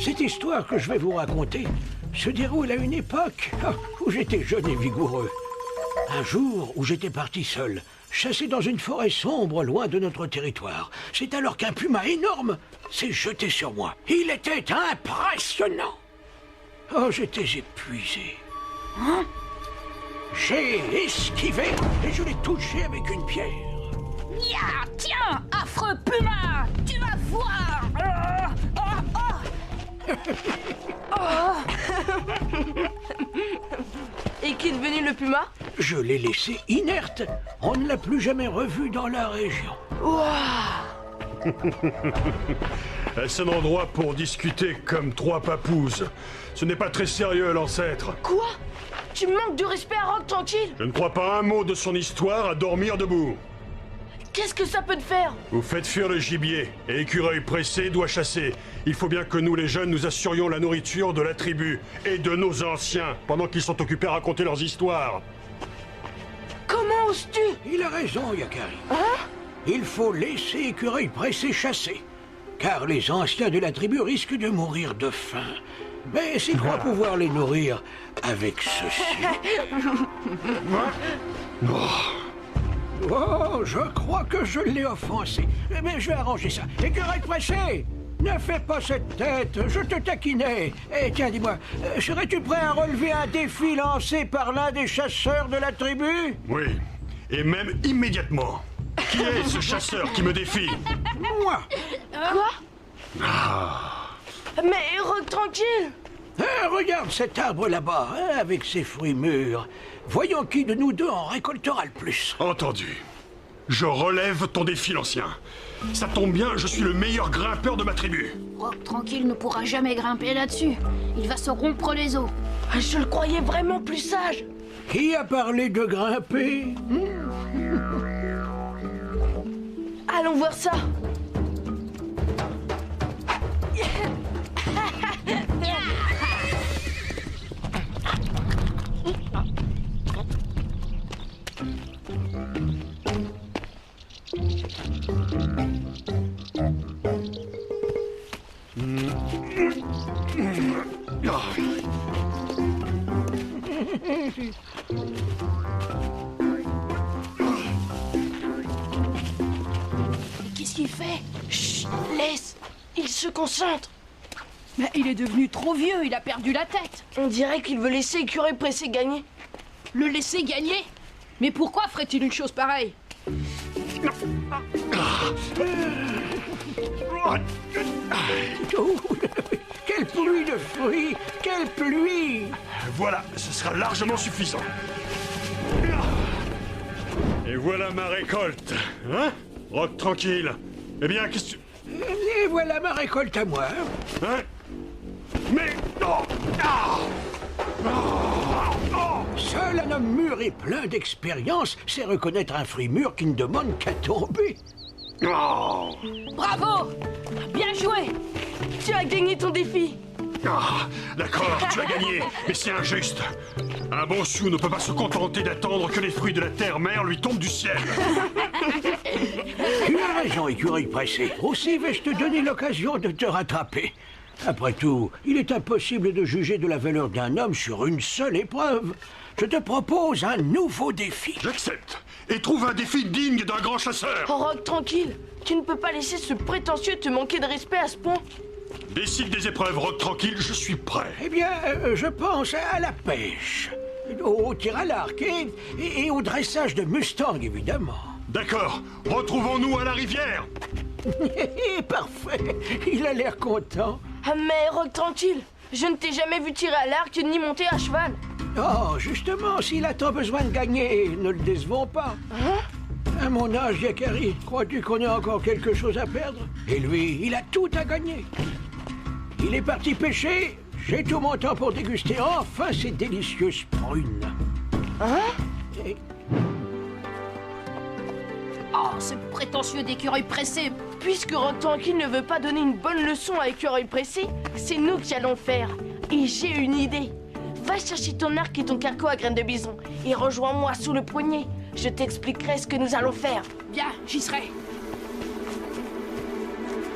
Cette histoire que je vais vous raconter se déroule à une époque où j'étais jeune et vigoureux. Un jour où j'étais parti seul, chassé dans une forêt sombre loin de notre territoire. C'est alors qu'un puma énorme s'est jeté sur moi. Il était impressionnant. Oh, j'étais épuisé. Hein? J'ai esquivé et je l'ai touché avec une pierre. Ya, tiens, affreux puma, tu vas voir. Et qui est devenu le puma? Je l'ai laissé inerte. On ne l'a plus jamais revu dans la région. Est-ce un endroit pour discuter comme trois papouses? Ce n'est pas très sérieux, l'ancêtre. Quoi? Tu manques de respect à Rock Tranquille? Je ne crois pas un mot de son histoire à dormir debout. Qu'est-ce que ça peut te faire? Vous faites fuir le gibier, et Écureuil pressé doit chasser. Il faut bien que nous, les jeunes, nous assurions la nourriture de la tribu et de nos anciens, pendant qu'ils sont occupés à raconter leurs histoires. Comment oses-tu? Il a raison, Yakari. Hein? Il faut laisser Écureuil pressé chasser, car les anciens de la tribu risquent de mourir de faim. Mais s'il croit pouvoir les nourrir avec ceci... Oh, je crois que je l'ai offensé. Mais je vais arranger ça. Écureuil pressé! Ne fais pas cette tête, je te taquinais. Eh, tiens, dis-moi, serais-tu prêt à relever un défi lancé par l'un des chasseurs de la tribu? Oui, et même immédiatement. Qui est ce chasseur qui me défie? Moi! Quoi? Mais Rock Tranquille! Regarde cet arbre là-bas, hein, avec ses fruits mûrs. Voyons qui de nous deux en récoltera le plus. Entendu. Je relève ton défi, l'ancien. Ça tombe bien, je suis le meilleur grimpeur de ma tribu. Rock Tranquille ne pourra jamais grimper là-dessus. Il va se rompre les os. Je le croyais vraiment plus sage. Qui a parlé de grimper? Allons voir ça. Qu'est-ce qu'il fait? Chut, laisse. Il se concentre. Mais il est devenu trop vieux, il a perdu la tête. On dirait qu'il veut laisser Écureuil pressé gagner. Le laisser gagner? Mais pourquoi ferait-il une chose pareille? Oh, quelle pluie de fruits! Quelle pluie! Voilà, ce sera largement suffisant. Et voilà ma récolte. Hein? Rock tranquille. Eh bien, qu'est-ce que tu... Et voilà ma récolte à moi. Hein? Mais... Oh! Ah! Seul un homme mûr et plein d'expérience sait reconnaître un fruit mûr qui ne demande qu'à tomber. Oh! Bravo! Bien joué! Tu as gagné ton défi. Ah, d'accord, tu as gagné, mais c'est injuste. Un bon sou ne peut pas se contenter d'attendre que les fruits de la terre-mère lui tombent du ciel. Tu as raison, Écureuil pressé. Aussi vais-je te donner l'occasion de te rattraper. Après tout, il est impossible de juger de la valeur d'un homme sur une seule épreuve. Je te propose un nouveau défi. J'accepte, et trouve un défi digne d'un grand chasseur. Oh, Rock Tranquille, tu ne peux pas laisser ce prétentieux te manquer de respect à ce point. Décide des épreuves, Rock tranquille, je suis prêt. Eh bien, je pense à la pêche, au tir à l'arc et au dressage de Mustang, évidemment. D'accord, retrouvons-nous à la rivière. Parfait, il a l'air content. Ah, mais Rock Tranquille, je ne t'ai jamais vu tirer à l'arc ni monter à cheval. Oh, justement, s'il a tant besoin de gagner, ne le décevons pas. À mon âge, Yakari, crois-tu qu'on ait encore quelque chose à perdre? Et lui, il a tout à gagner. Il est parti pêcher, j'ai tout mon temps pour déguster enfin ces délicieuses prunes. Et- Oh, ce prétentieux d'écureuil pressé. Puisque Rock Tranquille ne veut pas donner une bonne leçon à Écureuil pressé, c'est nous qui allons le faire. Et j'ai une idée. Va chercher ton arc et ton carquois à graines de bison et rejoins-moi sous le poignet. Je t'expliquerai ce que nous allons faire. Bien, j'y serai.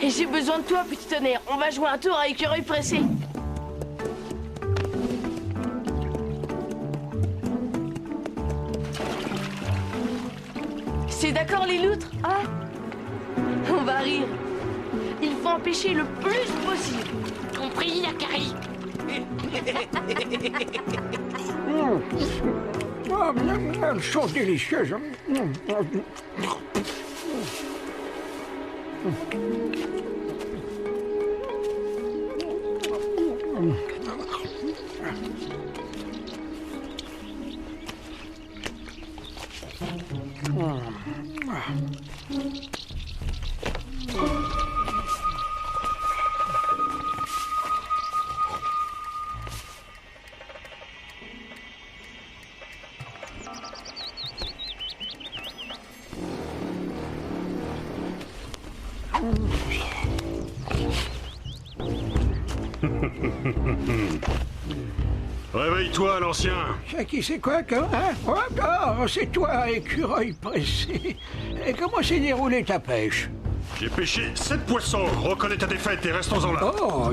Et j'ai besoin de toi, petit tonnerre. On va jouer un tour à écureuil pressé. C'est d'accord, les loutres, hein? On va rire. Il faut en pêcher le plus possible. Compris, Yakari? Elles sont délicieuses. Réveille-toi, l'ancien. C'est qui, c'est quoi, hein? Oh, c'est toi, écureuil pressé. Et comment s'est déroulée ta pêche? J'ai pêché 7 poissons. Reconnais ta défaite et restons-en là. Oh,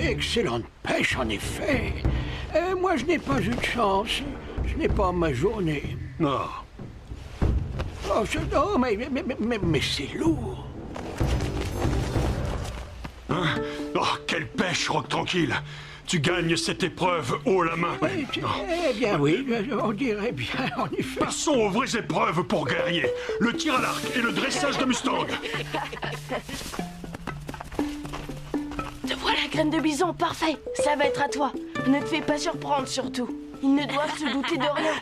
excellente pêche, en effet. Moi, je n'ai pas eu de chance. Ce n'est pas ma journée. Non. Oh, mais c'est lourd. Hein? Oh, quelle pêche, Roc Tranquille. Tu gagnes cette épreuve haut la main. Eh bien oui, on dirait bien, en effet. Passons aux vraies épreuves pour guerrier. Le tir à l'arc et le dressage de Mustang. Te voilà, graine de bison, parfait. Ça va être à toi. Ne te fais pas surprendre, surtout. Ils ne doivent se douter de rien.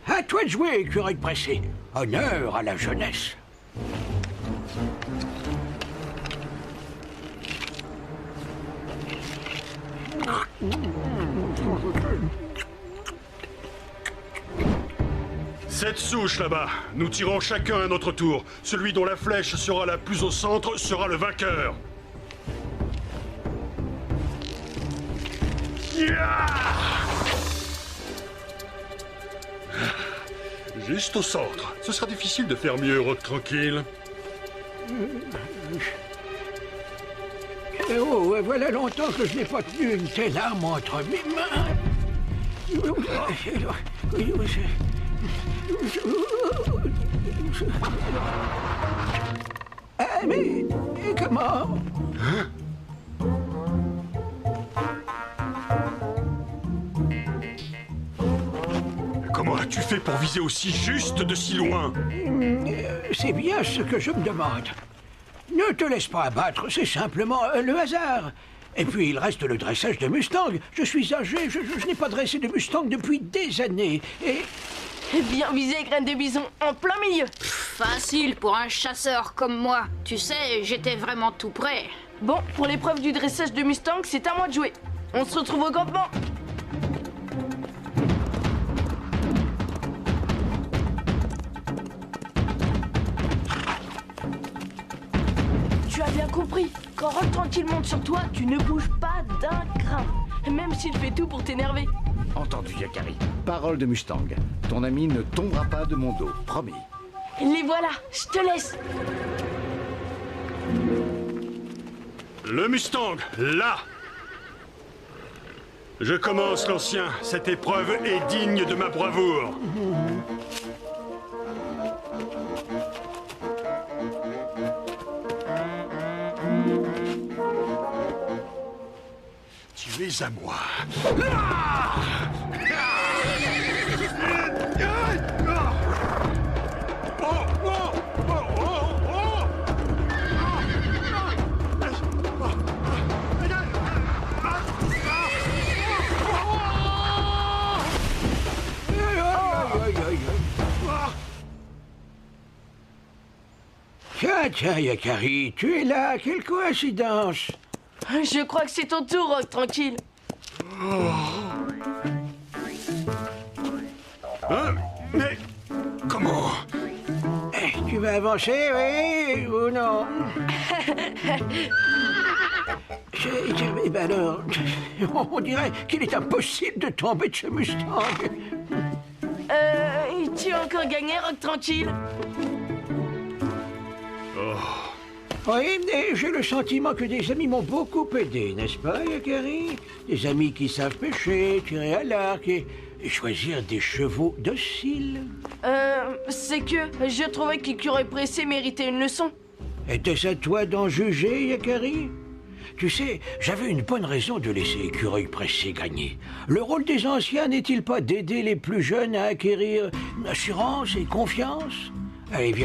À toi de jouer, écureuil pressé. Honneur à la jeunesse. Cette souche là-bas. Nous tirons chacun à notre tour. Celui dont la flèche sera la plus au centre sera le vainqueur. Yeah! Juste au centre. Ce sera difficile de faire mieux, Roc Tranquille. Oh, voilà longtemps que je n'ai pas tenu une telle arme entre mes mains. Mais comment? Hein? Comment as-tu fait pour viser aussi juste de si loin? C'est bien ce que je me demande. Ne te laisse pas abattre, c'est simplement le hasard. Et puis il reste le dressage de Mustang. Je suis âgé, je n'ai pas dressé de Mustang depuis des années. Et Bien visé, graine de bison, en plein milieu. Facile pour un chasseur comme moi. Tu sais, j'étais vraiment tout près. Bon, pour l'épreuve du dressage de Mustang, c'est à moi de jouer. On se retrouve au campement. Tu as bien compris. Quand Roc Tranquille monte sur toi, tu ne bouges pas d'un grain. Même s'il fait tout pour t'énerver. Entendu, Yakari. Parole de Mustang. Ton ami ne tombera pas de mon dos, promis. Les voilà, je te laisse. Le Mustang, là! Je commence, l'ancien. Cette épreuve est digne de ma bravoure. Tu es à moi. Tiens, Yakari, tu es là, quelle coïncidence. Je crois que c'est ton tour, Roc Tranquille. Hein? Mais comment? Tu vas avancer, oui ou non? Eh ben alors, on dirait qu'il est impossible de tomber de ce Mustang. Tu as encore gagné, Rock Tranquille? Oui, mais j'ai le sentiment que des amis m'ont beaucoup aidé, n'est-ce pas, Yakari? Des amis qui savent pêcher, tirer à l'arc et choisir des chevaux dociles. C'est que je trouvais qu'Écureuil Pressé méritait une leçon. Était-ce à toi d'en juger, Yakari? Tu sais, j'avais une bonne raison de laisser Écureuil Pressé gagner. Le rôle des anciens n'est-il pas d'aider les plus jeunes à acquérir assurance et confiance? Allez, viens.